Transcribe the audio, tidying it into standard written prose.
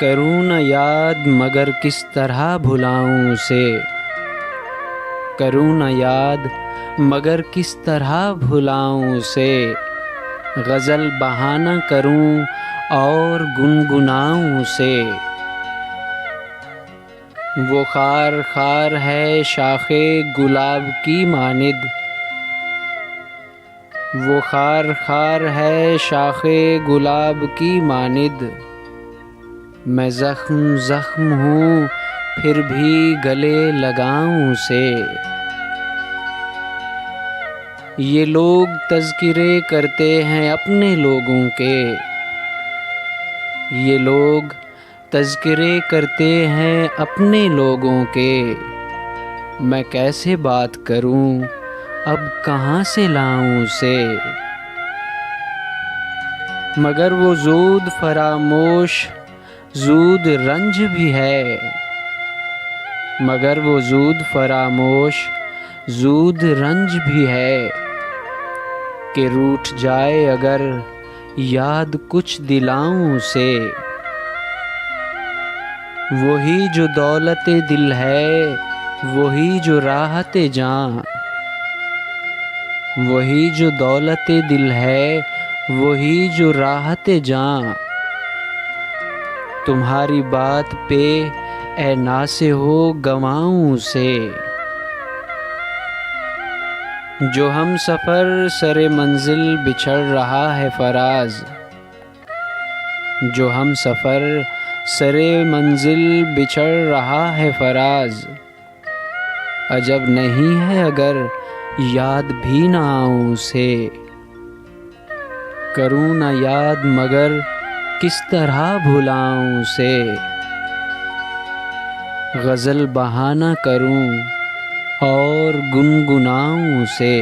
کروں نہ یاد مگر کس طرح بھلاؤں اسے، کروں نہ یاد مگر کس طرح بھلاؤں اسے، غزل بہانہ کروں اور گنگناؤں اسے۔ وہ خار خار ہے شاخ گلاب کی ماند، وہ خار خار ہے شاخ گلاب کی ماند، میں زخم زخم ہوں پھر بھی گلے لگاؤں اسے۔ یہ لوگ تذکرے کرتے ہیں اپنے لوگوں کے، یہ لوگ تذکرے کرتے ہیں اپنے لوگوں کے، میں کیسے بات کروں اب کہاں سے لاؤں اسے۔ مگر وہ زود فراموش زود رنج بھی ہے، مگر وہ زود فراموش زود رنج بھی ہے، کہ روٹھ جائے اگر یاد کچھ دلاؤں اسے۔ وہی جو دولت دل ہے وہی جو راحت جاں، وہی جو دولت دل ہے وہی جو راحت جاں، تمہاری بات پہ اے ناصح ہو گنواؤں اسے۔ جو ہم سفر سر منزل بچھڑ رہا ہے فراز، جو ہم سفر سر منزل بچھڑ رہا ہے فراز، عجب نہیں ہے اگر یاد بھی نہ آؤں اسے۔ کروں نہ یاد مگر کس طرح بھلاؤں اسے، غزل بہانہ کروں اور گنگناؤں اسے۔